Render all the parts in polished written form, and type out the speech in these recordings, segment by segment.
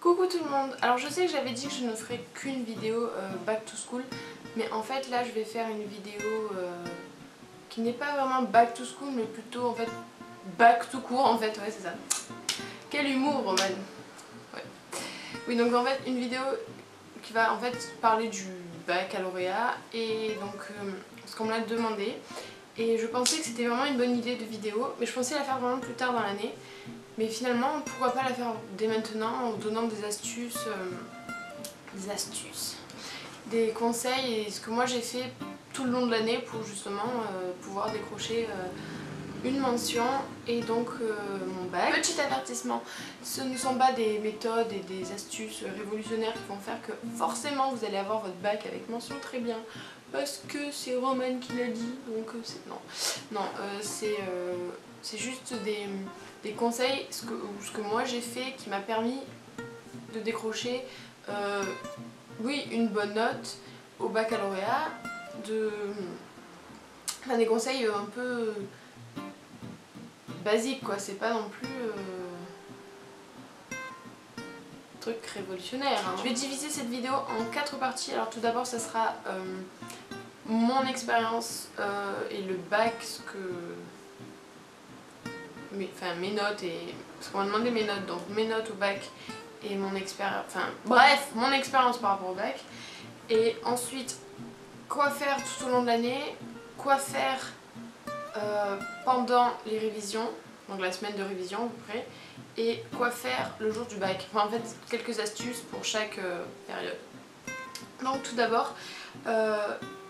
Coucou tout le monde. Alors je sais que j'avais dit que je ne ferais qu'une vidéo back to school, mais en fait là je vais faire une vidéo qui n'est pas vraiment back to school mais plutôt en fait back tout court en fait, ouais c'est ça. Quel humour Roman. Ouais. Oui, donc en fait une vidéo qui va en fait parler du baccalauréat et donc ce qu'on me l'a demandé, et je pensais que c'était vraiment une bonne idée de vidéo, mais je pensais la faire vraiment plus tard dans l'année. Mais finalement, pourquoi pas la faire dès maintenant en donnant des astuces, des conseils et ce que moi j'ai fait tout le long de l'année pour justement pouvoir décrocher une mention et donc mon bac. Petit avertissement, ce ne sont pas des méthodes et des astuces révolutionnaires qui vont faire que forcément vous allez avoir votre bac avec mention très bien parce que c'est Roman qui l'a dit, donc c'est non. Non, c'est juste des conseils, ce que moi j'ai fait qui m'a permis de décrocher oui, une bonne note au baccalauréat, enfin, des conseils un peu basiques quoi, c'est pas non plus truc révolutionnaire. Hein. Je vais diviser cette vidéo en 4 parties. Alors tout d'abord ça sera mon expérience et le bac, mes notes et... Parce qu'on m'a demandé mes notes, donc mes notes au bac et mon expérience... Enfin bref, mon expérience par rapport au bac. Et ensuite, quoi faire tout au long de l'année, quoi faire pendant les révisions, donc la semaine de révision à peu près, et quoi faire le jour du bac. Enfin en fait, quelques astuces pour chaque période. Donc tout d'abord,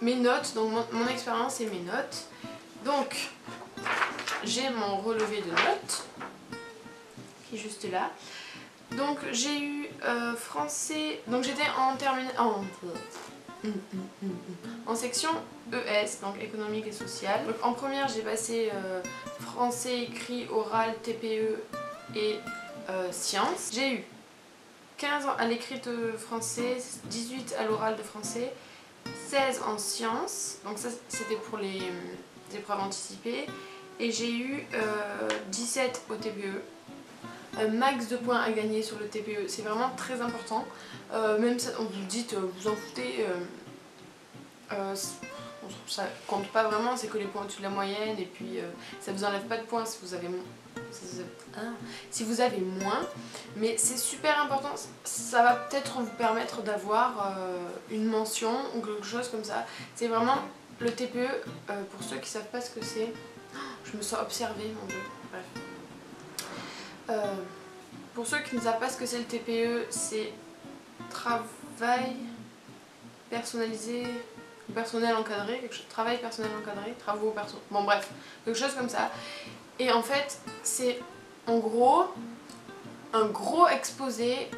mes notes, donc mon expérience et mes notes. Donc, j'ai mon relevé de notes, qui est juste là. Donc j'ai eu français, donc j'étais en terminale, en section ES, donc économique et sociale. Donc en première j'ai passé français, écrit, oral, TPE et sciences. J'ai eu 15 à l'écrit de français, 18 à l'oral de français, 16 en sciences, donc ça c'était pour les épreuves anticipées, et j'ai eu 17 au TPE. Max de points à gagner sur le TPE, c'est vraiment très important. Même ça, on vous dit, vous en foutez, ça compte pas vraiment, c'est que les points au-dessus de la moyenne, et puis ça vous enlève pas de points si vous avez moins, mais c'est super important, ça va peut-être vous permettre d'avoir une mention ou quelque chose comme ça. C'est vraiment le TPE, pour ceux qui savent pas ce que c'est, je me sens observée, mon dieu, bref. Pour ceux qui ne savent pas ce que c'est le TPE, c'est travail personnalisé, personnel encadré, travail personnel encadré, travaux perso, bon bref, quelque chose comme ça. Et en fait, c'est en gros un gros exposé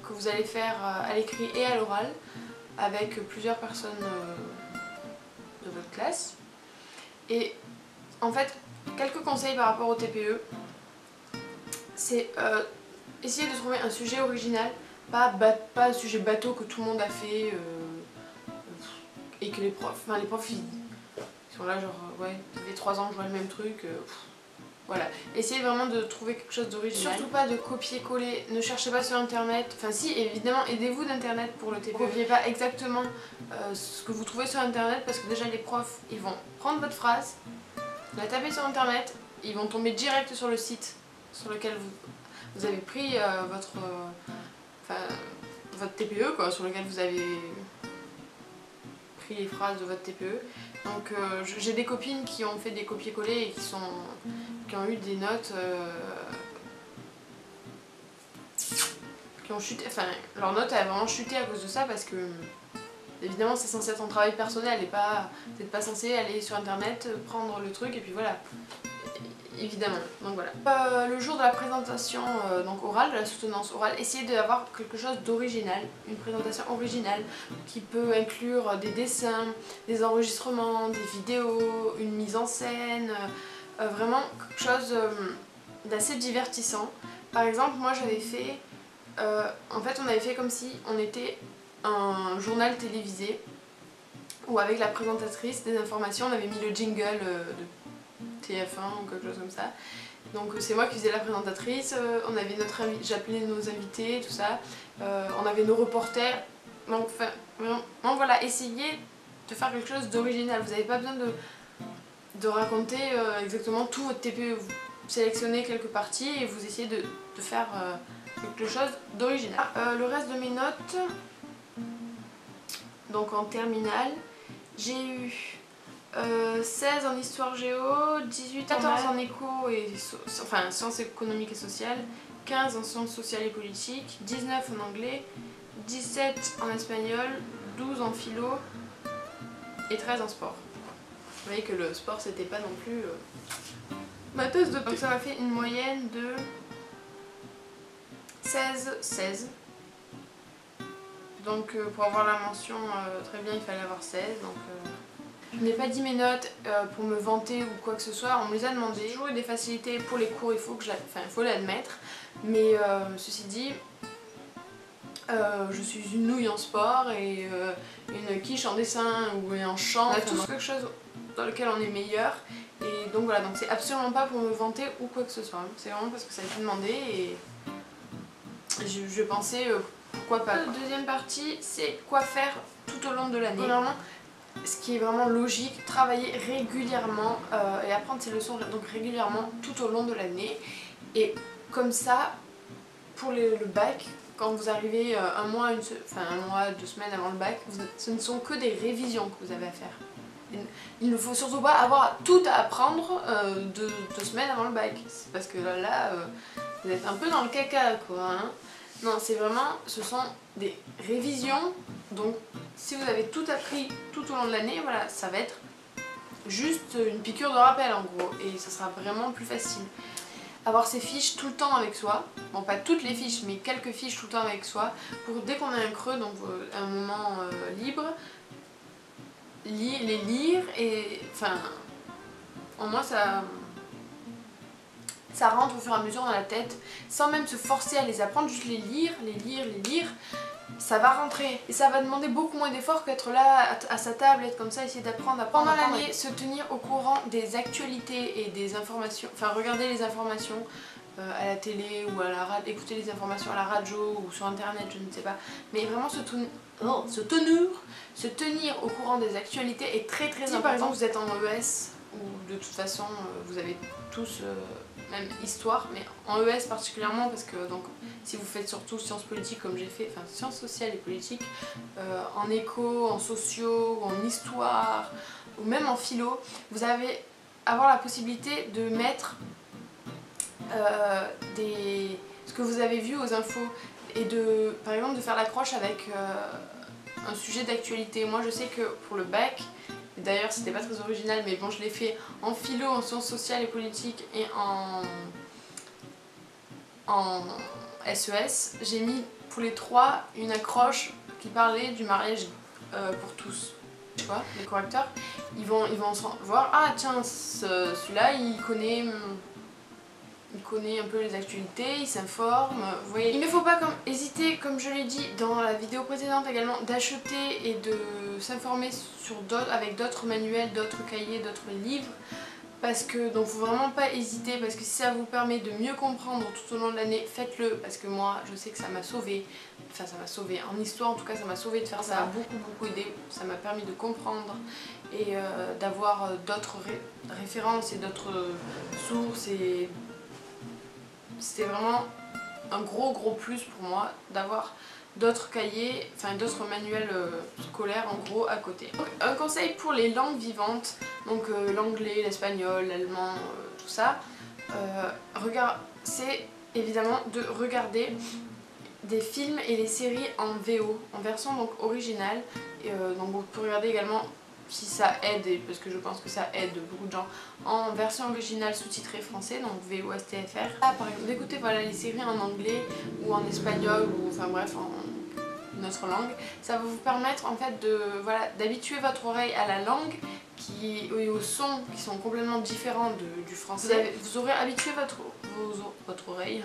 que vous allez faire à l'écrit et à l'oral avec plusieurs personnes de votre classe. Et en fait, quelques conseils par rapport au TPE, c'est essayer de trouver un sujet original, pas un sujet bateau que tout le monde a fait et que les profs ils sont là genre ouais, ça fait 3 ans que je vois le même truc, voilà. Essayez vraiment de trouver quelque chose d'original. Surtout pas de copier-coller, ne cherchez pas sur internet, enfin si évidemment aidez-vous d'internet pour le TPE. Ne copiez pas exactement ce que vous trouvez sur internet, parce que déjà les profs ils vont prendre votre phrase, la taper sur internet, ils vont tomber direct sur le site sur lequel vous avez pris votre TPE quoi, sur lequel vous avez pris les phrases de votre TPE. Donc j'ai des copines qui ont fait des copier-coller et qui ont eu des notes qui ont chuté, enfin leur note a vraiment chuté à cause de ça, parce que évidemment c'est censé être un travail personnel et pas, vous n'êtes pas censé aller sur internet, prendre le truc et puis voilà. Évidemment, donc voilà. Le jour de la présentation donc orale, de la soutenance orale, essayez d'avoir quelque chose d'original, une présentation originale qui peut inclure des dessins, des enregistrements, des vidéos, une mise en scène, vraiment quelque chose d'assez divertissant. Par exemple, moi j'avais fait, en fait on avait fait comme si on était un journal télévisé où avec la présentatrice des informations on avait mis le jingle de TF1 ou quelque chose comme ça. Donc c'est moi qui faisais la présentatrice, on avait j'appelais nos invités, tout ça, on avait nos reporters. Donc enfin, vraiment voilà, essayez de faire quelque chose d'original. Vous n'avez pas besoin de raconter exactement tout votre TPE. Vous sélectionnez quelques parties et vous essayez de faire quelque chose d'original. Le reste de mes notes, donc en terminale, j'ai eu 16 en histoire géo, 18 14 en éco et enfin sciences économiques et sociales, 15 en sciences sociales et politiques, 19 en anglais, 17 en espagnol, 12 en philo et 13 en sport. Vous voyez que le sport c'était pas non plus ma tasse de thé. Donc ça m'a fait une moyenne de 16. Donc pour avoir la mention très bien il fallait avoir 16. Donc, je n'ai pas dit mes notes pour me vanter ou quoi que ce soit, on me les a demandé. J'ai toujours eu des facilités pour les cours, il faut l'admettre. Mais ceci dit, je suis une nouille en sport et une quiche en dessin ou en chant. On a tous quelque chose dans lequel on est meilleur. Et donc voilà, donc c'est absolument pas pour me vanter ou quoi que ce soit. C'est vraiment parce que ça a été demandé et je pensais pourquoi pas. La deuxième partie, c'est quoi faire tout au long de l'année. Premièrement, ce qui est vraiment logique, travailler régulièrement et apprendre ses leçons donc régulièrement tout au long de l'année. Et comme ça, pour le bac, quand vous arrivez un mois, 2 semaines avant le bac, ce ne sont que des révisions que vous avez à faire. Il ne faut surtout pas avoir tout à apprendre 2 semaines avant le bac. Parce que là, vous êtes un peu dans le caca quoi. Hein. Non, c'est vraiment, ce sont des révisions. Donc si vous avez tout appris tout au long de l'année, voilà, ça va être juste une piqûre de rappel en gros. Et ça sera vraiment plus facile. Avoir ses fiches tout le temps avec soi, bon pas toutes les fiches mais quelques fiches tout le temps avec soi, pour dès qu'on a un creux, donc un moment libre, les lire et enfin en moi ça rentre au fur et à mesure dans la tête sans même se forcer à les apprendre, juste les lire, ça va rentrer et ça va demander beaucoup moins d'efforts qu'être là à sa table, être comme ça, essayer d'apprendre. Pendant l'année, se tenir au courant des actualités et des informations, enfin regarder les informations à la télé ou à la radio, écouter les informations à la radio ou sur internet, je ne sais pas, mais vraiment se tenir au courant des actualités est très important. Si par exemple vous êtes en ES ou de toute façon vous avez tous même histoire, mais en ES particulièrement parce que donc si vous faites surtout sciences politiques comme j'ai fait, enfin sciences sociales et politiques, en éco, en sociaux, en histoire ou même en philo, vous allez avoir la possibilité de mettre ce que vous avez vu aux infos et par exemple de faire l'accroche avec un sujet d'actualité. Moi je sais que pour le bac, d'ailleurs c'était pas très original mais bon je l'ai fait en philo, en sciences sociales et politiques et en SES, j'ai mis pour les trois une accroche qui parlait du mariage pour tous. Tu vois, les correcteurs, ils vont voir, ah tiens celui-là il connaît un peu les actualités, il s'informe, vous voyez. Il ne faut pas hésiter, comme je l'ai dit dans la vidéo précédente également, d'acheter et de s'informer avec d'autres manuels, d'autres cahiers, d'autres livres. Parce que, donc faut vraiment pas hésiter, parce que si ça vous permet de mieux comprendre tout au long de l'année, faites-le. Parce que moi, je sais que ça m'a sauvée. Enfin, ça m'a sauvée. En histoire, en tout cas, ça m'a sauvée de faire ça. Ça m'a beaucoup aidé. Ça m'a permis de comprendre et d'avoir d'autres références et d'autres sources. Et c'était vraiment un gros plus pour moi d'avoir d'autres cahiers, enfin d'autres manuels scolaires en gros à côté. Donc, un conseil pour les langues vivantes, donc l'anglais, l'espagnol, l'allemand, tout ça, c'est évidemment de regarder des films et des séries en VO, en version donc originale. Et, donc vous pouvez regarder également, si ça aide, parce que je pense que ça aide beaucoup de gens, en version originale sous-titrée français, donc VOSTFR. Par exemple, d'écouter voilà, les séries en anglais ou en espagnol ou enfin bref en notre langue, ça va vous permettre en fait d'habituer votre oreille à la langue et aux sons qui sont complètement différents du français. Vous aurez habitué votre oreille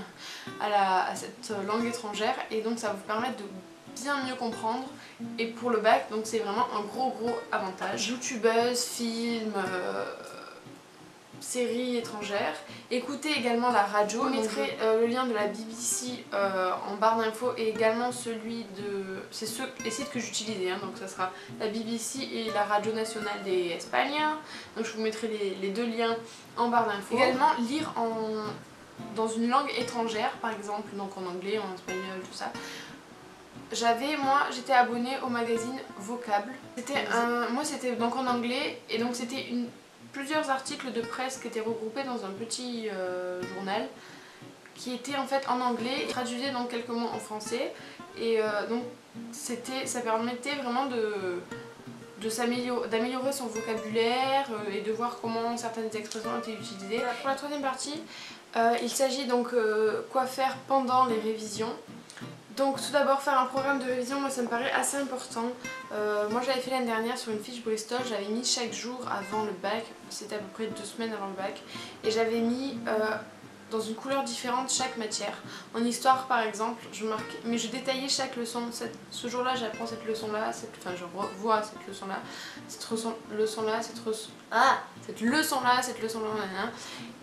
à cette langue étrangère et donc ça va vous permettre de bien mieux comprendre. Et pour le bac, donc c'est vraiment un gros avantage. Youtubeuse, film, séries étrangères. Écoutez également la radio. Je mettrai le lien de la BBC en barre d'infos et également celui de... C'est les sites que j'utilisais, hein, donc ça sera la BBC et la radio nationale des Espagnols. Donc je vous mettrai les deux liens en barre d'infos. Également lire dans une langue étrangère, par exemple, donc en anglais, en espagnol, tout ça. J'étais abonnée au magazine Vocable. Moi c'était donc en anglais et donc c'était plusieurs articles de presse qui étaient regroupés dans un petit journal qui était en fait en anglais, traduisait donc quelques mots en français et donc ça permettait vraiment d'améliorer son vocabulaire et de voir comment certaines expressions étaient utilisées. Pour la troisième partie, il s'agit donc quoi faire pendant les révisions. Donc tout d'abord faire un programme de révision, moi ça me paraît assez important. Moi j'avais fait l'année dernière sur une fiche Bristol, j'avais mis chaque jour avant le bac, c'était à peu près 2 semaines avant le bac, et j'avais mis dans une couleur différente chaque matière. En histoire par exemple, mais je détaillais chaque leçon. Ce jour-là j'apprends cette leçon-là, enfin je revois cette leçon-là, cette leçon-là, cette leçon-là,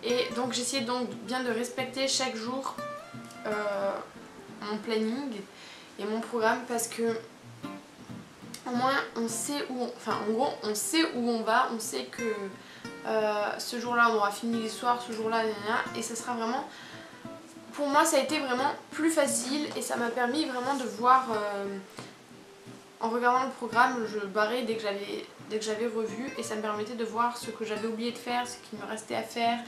et donc j'essayais donc bien de respecter chaque jour mon planning et mon programme parce que au moins on sait on sait où on va, on sait que ce jour-là on aura fini l'histoire, ce jour-là et ça sera vraiment, pour moi ça a été vraiment plus facile et ça m'a permis vraiment de voir en regardant le programme, je barrais dès que j'avais revu et ça me permettait de voir ce que j'avais oublié de faire, ce qui me restait à faire,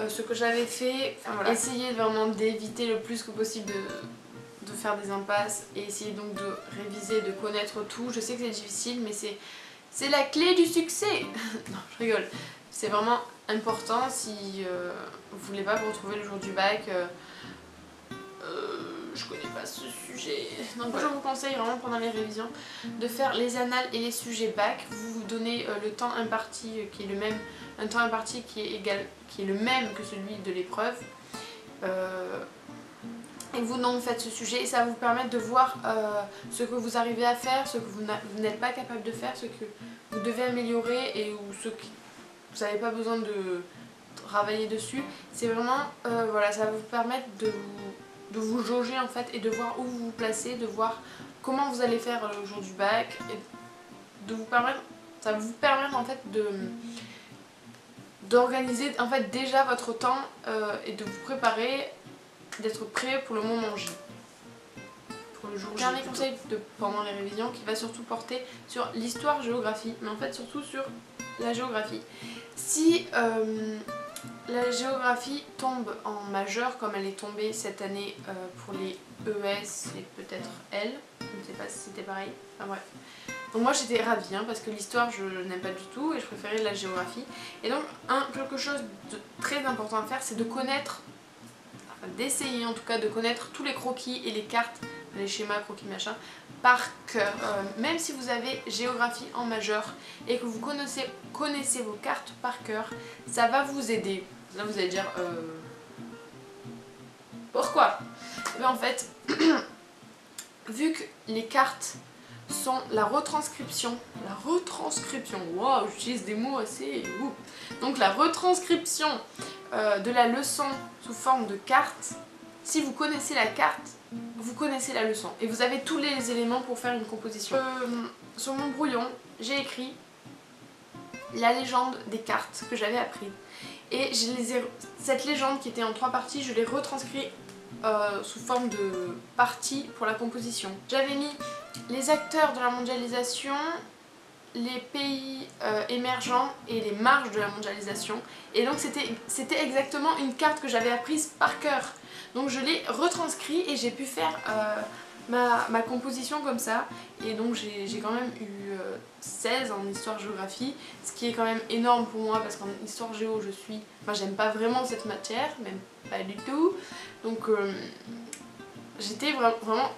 ce que j'avais fait, enfin, voilà. Essayer vraiment d'éviter le plus que possible de faire des impasses et essayer donc de réviser, de connaître tout. Je sais que c'est difficile mais c'est la clé du succès. Non, je rigole. C'est vraiment important si vous voulez pas vous retrouver le jour du bac. Je connais pas ce sujet. Donc je vous conseille vraiment pendant les révisions de faire les annales et les sujets bac. Vous vous donnez le temps imparti qui est le même, un temps imparti qui est le même que celui de l'épreuve. Et vous donc faites ce sujet et ça va vous permettre de voir ce que vous arrivez à faire, ce que vous n'êtes pas capable de faire, ce que vous devez améliorer et ou ce que vous n'avez pas besoin de travailler dessus. C'est vraiment, voilà, ça va vous permettre de vous jauger en fait et de voir où vous vous placez, de voir comment vous allez faire le jour du bac et ça va vous permettre en fait d'organiser en fait déjà votre temps et de vous préparer, d'être prêt pour le moment J. Pour le jour J. Dernier conseil pendant les révisions qui va surtout porter sur l'histoire-géographie, mais en fait surtout sur la géographie. Si la géographie tombe en majeur comme elle est tombée cette année pour les ES et peut-être L, je ne sais pas si c'était pareil, enfin bref. Donc moi j'étais ravie parce que l'histoire je n'aime pas du tout et je préférais la géographie. Et donc quelque chose de très important à faire, c'est de connaître, d'essayer en tout cas de connaître tous les croquis et les cartes, les schémas, croquis, machin, par cœur. Même si vous avez géographie en majeur et que vous connaissez vos cartes par cœur, ça va vous aider. Là vous allez dire pourquoi? Et bien en fait, vu que les cartes sont la retranscription, waouh, j'utilise des mots assez ouf. Donc la retranscription de la leçon sous forme de carte. Si vous connaissez la carte, vous connaissez la leçon et vous avez tous les éléments pour faire une composition. Sur mon brouillon, j'ai écrit la légende des cartes que j'avais appris et cette légende qui était en 3 parties, je l'ai retranscrit sous forme de parties pour la composition. J'avais mis les acteurs de la mondialisation, les pays émergents et les marges de la mondialisation, et donc c'était exactement une carte que j'avais apprise par cœur. Donc je l'ai retranscrit et j'ai pu faire ma composition comme ça, et donc j'ai quand même eu 16 en histoire-géographie, ce qui est quand même énorme pour moi parce qu'en histoire-géo j'aime pas vraiment cette matière, même pas du tout, donc j'étais vraiment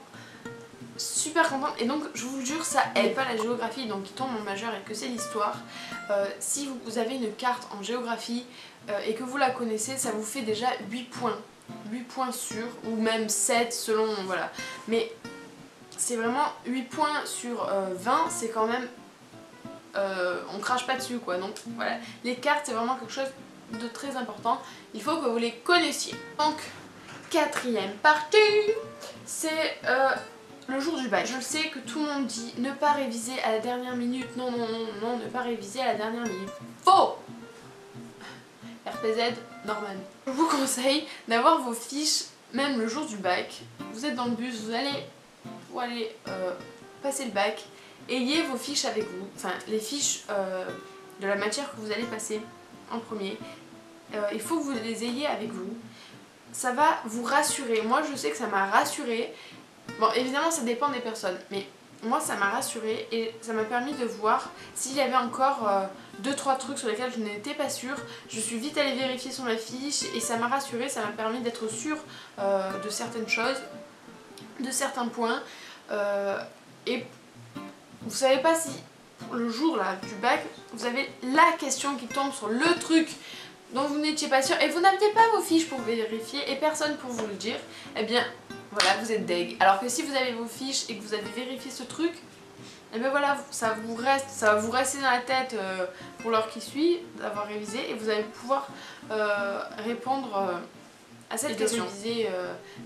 super contente et donc je vous jure ça aide pas la géographie donc qui tombe en majeur et que c'est l'histoire. Si vous avez une carte en géographie et que vous la connaissez, ça vous fait déjà 8 points sûrs ou même 7 selon, voilà, mais c'est vraiment 8 points sur 20, c'est quand même on crache pas dessus quoi. Donc voilà, les cartes c'est vraiment quelque chose de très important, il faut que vous les connaissiez. Donc, quatrième partie, c'est le jour du bac. Je sais que tout le monde dit ne pas réviser à la dernière minute. Non, non, non, non, ne pas réviser à la dernière minute. Faux! RPZ, Norman. Je vous conseille d'avoir vos fiches, même le jour du bac. Vous êtes dans le bus, vous allez passer le bac. Ayez vos fiches avec vous, enfin les fiches de la matière que vous allez passer en premier. Il faut que vous les ayez avec vous. Ça va vous rassurer. Moi je sais que ça m'a rassurée. Bon évidemment ça dépend des personnes, mais moi ça m'a rassurée et ça m'a permis de voir s'il y avait encore 2-3 trucs sur lesquels je n'étais pas sûre. Je suis vite allée vérifier sur ma fiche et ça m'a rassurée, ça m'a permis d'être sûre de certaines choses, de certains points. Et vous savez pas si le jour là du bac, vous avez la question qui tombe sur le truc dont vous n'étiez pas sûr et vous n'aviez pas vos fiches pour vérifier et personne pour vous le dire, eh bien voilà, vous êtes deg. Alors que si vous avez vos fiches et que vous avez vérifié ce truc, et bien voilà, ça va vous rester dans la tête pour l'heure qui suit, d'avoir révisé, et vous allez pouvoir répondre à cette question. Réviser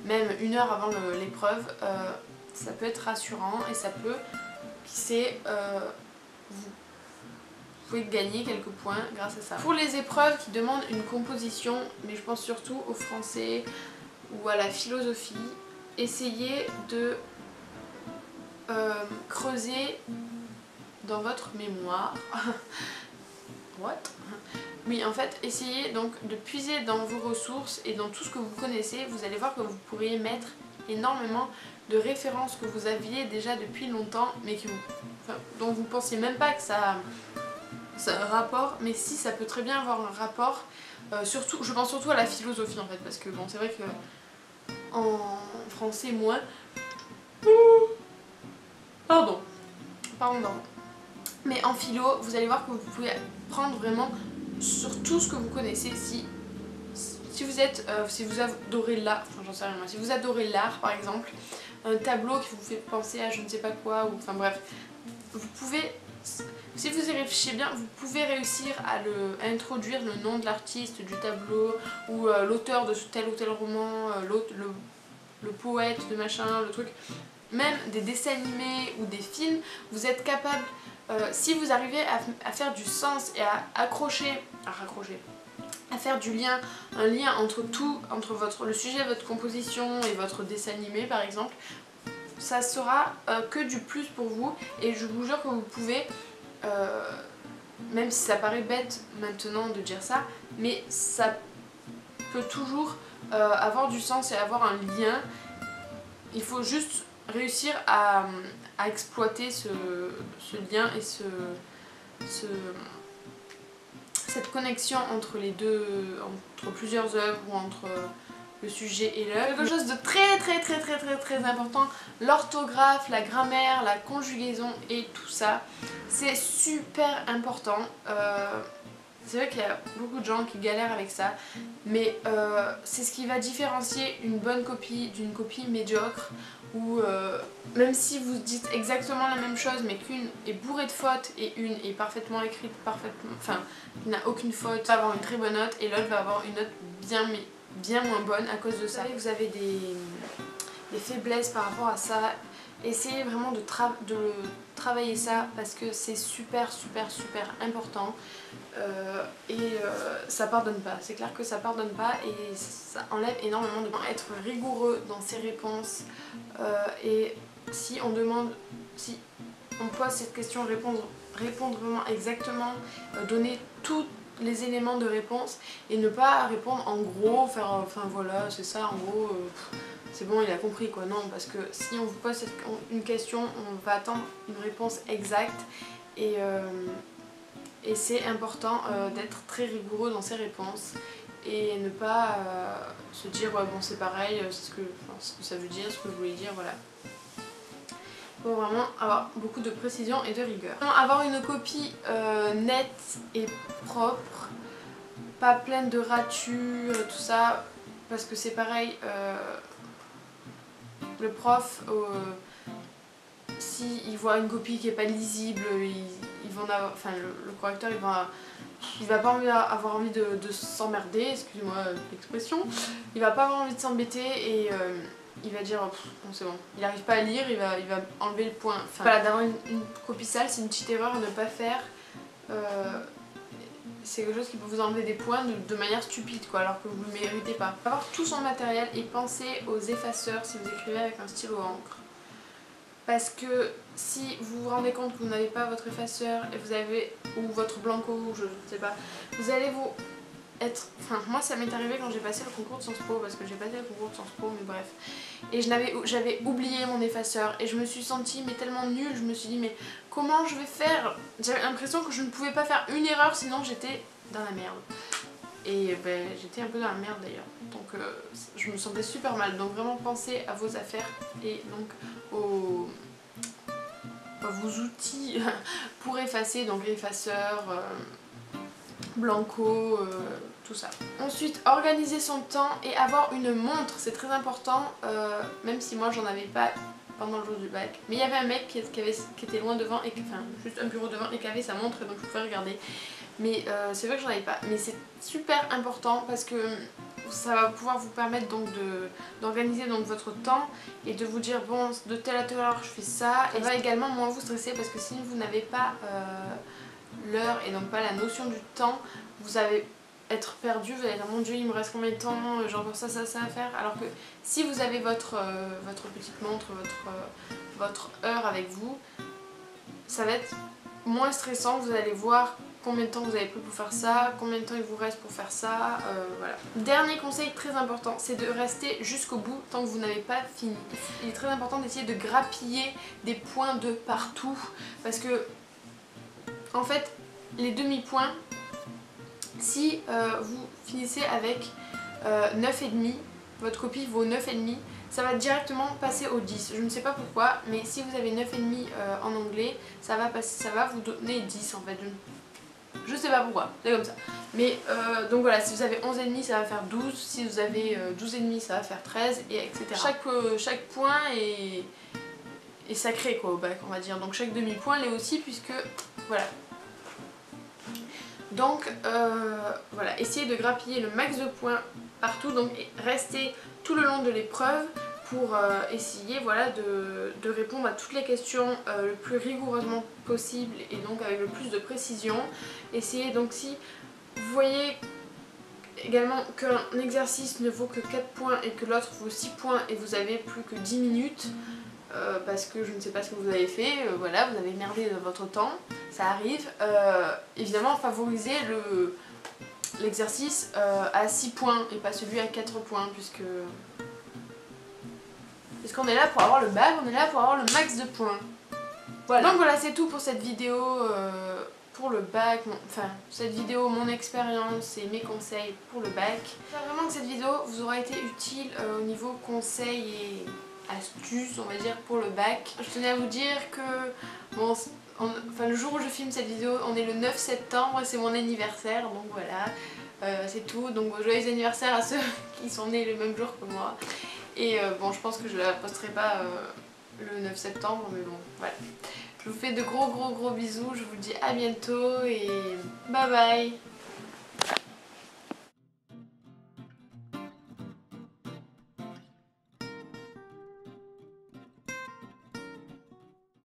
même 1 heure avant l'épreuve, ça peut être rassurant et ça peut, qui sait, vous pouvez gagner quelques points grâce à ça. Pour les épreuves qui demandent une composition, mais je pense surtout au français ou à la philosophie, essayez de creuser dans votre mémoire. What? Oui, en fait, essayez donc de puiser dans vos ressources et dans tout ce que vous connaissez. Vous allez voir que vous pourriez mettre énormément de références que vous aviez déjà depuis longtemps, mais dont vous ne pensiez même pas que ça a un rapport. Mais si, ça peut très bien avoir un rapport. Surtout, je pense surtout à la philosophie en fait, parce que bon, c'est vrai que en français moins. Pardon. Mais en philo, vous allez voir que vous pouvez prendre vraiment sur tout ce que vous connaissez. Si vous adorez l'art, enfin j'en sais rien moi, si vous adorez l'art par exemple, un tableau qui vous fait penser à je ne sais pas quoi, ou enfin bref, vous pouvez, si vous y réfléchissez bien, vous pouvez réussir à introduire le nom de l'artiste du tableau, ou l'auteur de tel ou tel roman, le poète de machin, le truc. Même des dessins animés ou des films, vous êtes capable, si vous arrivez à faire du sens et à faire un lien entre tout, entre le sujet de votre composition et votre dessin animé par exemple, ça sera que du plus pour vous. Et je vous jure que vous pouvez, même si ça paraît bête maintenant de dire ça, mais ça peut toujours avoir du sens et avoir un lien. Il faut juste réussir à exploiter ce lien et cette connexion entre les deux, entre plusieurs œuvres ou entre le sujet et l'œuvre. Quelque chose de très important, l'orthographe, la grammaire, la conjugaison et tout ça, c'est super important. C'est vrai qu'il y a beaucoup de gens qui galèrent avec ça, mais c'est ce qui va différencier une bonne copie d'une copie médiocre, ou même si vous dites exactement la même chose mais qu'une est bourrée de fautes et une est parfaitement écrite, enfin qui n'a aucune faute, va avoir une très bonne note et l'autre va avoir une note bien moins bonne à cause de ça. Vous avez des faiblesses par rapport à ça, essayez vraiment de travailler ça parce que c'est super important. Ça pardonne pas, c'est clair que ça pardonne pas et ça enlève énormément de temps. Être rigoureux dans ses réponses et si on pose cette question, répondre vraiment exactement, donner tous les éléments de réponse et ne pas répondre en gros, faire enfin voilà c'est ça en gros, c'est bon il a compris quoi. Non, parce que si on vous pose une question, on va attendre une réponse exacte et c'est important d'être très rigoureux dans ses réponses et ne pas se dire ouais bon c'est pareil, c'est ce que ça veut dire, ce que je voulais dire, voilà. Il faut vraiment avoir beaucoup de précision et de rigueur. Avoir une copie nette et propre, pas pleine de ratures, tout ça, parce que c'est pareil, le prof, s'il voit une copie qui n'est pas lisible, ils vont enfin, le correcteur il va pas avoir envie de s'emmerder, excusez-moi l'expression, il va pas avoir envie de s'embêter et il va dire bon c'est bon, il n'arrive pas à lire, il va enlever le point. Enfin, voilà, d'avoir une copie sale c'est une petite erreur à ne pas faire. C'est quelque chose qui peut vous enlever des points de manière stupide quoi, alors que vous ne le méritez pas. Avoir tout son matériel et penser aux effaceurs si vous écrivez avec un stylo à encre. Parce que si vous vous rendez compte que vous n'avez pas votre effaceur et vous avez, ou votre blanco, je ne sais pas, vous allez vous être... Enfin, moi ça m'est arrivé quand j'ai passé le concours de Sciences Po, parce que j'ai passé le concours de Sciences Po, mais bref. Et j'avais oublié mon effaceur et je me suis sentie mais tellement nulle, je me suis dit mais comment je vais faire? J'avais l'impression que je ne pouvais pas faire une erreur sinon j'étais dans la merde. Et ben, j'étais un peu dans la merde d'ailleurs, donc je me sentais super mal. Donc vraiment pensez à vos affaires et donc à vos outils pour effacer, donc effaceur, blanco, tout ça. Ensuite, organiser son temps et avoir une montre, c'est très important, même si moi j'en avais pas pendant le jour du bac. Mais il y avait un mec qui était loin devant, et enfin juste un bureau devant et qui avait sa montre, donc je pouvais regarder. Mais c'est vrai que j'en avais pas. Mais c'est super important parce que ça va pouvoir vous permettre donc d'organiser donc votre temps et de vous dire bon de telle à telle heure je fais ça. Et va également moins vous stresser parce que si vous n'avez pas l'heure et donc pas la notion du temps, vous allez être perdu, vous allez dire mon dieu il me reste combien de temps, j'ai encore ça à faire. Alors que si vous avez votre petite montre, votre heure avec vous, ça va être moins stressant, vous allez voir combien de temps vous avez pris pour faire ça, combien de temps il vous reste pour faire ça, voilà. Dernier conseil très important, c'est de rester jusqu'au bout tant que vous n'avez pas fini. Il est très important d'essayer de grappiller des points de partout parce que en fait les demi-points, si vous finissez avec 9,5, votre copie vaut 9,5, ça va directement passer au 10. Je ne sais pas pourquoi, mais si vous avez 9,5 en anglais, ça va vous donner 10 en fait. Je sais pas pourquoi, c'est comme ça. Mais donc voilà, si vous avez 11,5 ça va faire 12, si vous avez 12,5 ça va faire 13, et etc. Chaque point est sacré quoi au bac on va dire, donc chaque demi-point l'est aussi puisque voilà. Donc voilà, essayez de grappiller le max de points partout, donc restez tout le long de l'épreuve pour essayer voilà, de répondre à toutes les questions le plus rigoureusement possible et donc avec le plus de précision. Essayez donc si vous voyez également qu'un exercice ne vaut que 4 points et que l'autre vaut 6 points et vous avez plus que 10 minutes parce que je ne sais pas ce que vous avez fait, voilà, vous avez merdé votre temps, ça arrive. Évidemment favorisez l'exercice à 6 points et pas celui à 4 points puisqu'on est là pour avoir le bac, on est là pour avoir le max de points. Voilà. Donc voilà, c'est tout pour cette vidéo pour le bac, enfin cette vidéo, mon expérience et mes conseils pour le bac. J'espère vraiment que cette vidéo vous aura été utile au niveau conseils et astuces, on va dire, pour le bac. Je tenais à vous dire que bon, enfin, le jour où je filme cette vidéo, on est le 9 septembre et c'est mon anniversaire, donc voilà, c'est tout. Donc joyeux anniversaire à ceux qui sont nés le même jour que moi. Et bon, je pense que je la posterai pas le 9 septembre, mais bon, voilà. Je vous fais de gros bisous, je vous dis à bientôt et bye bye.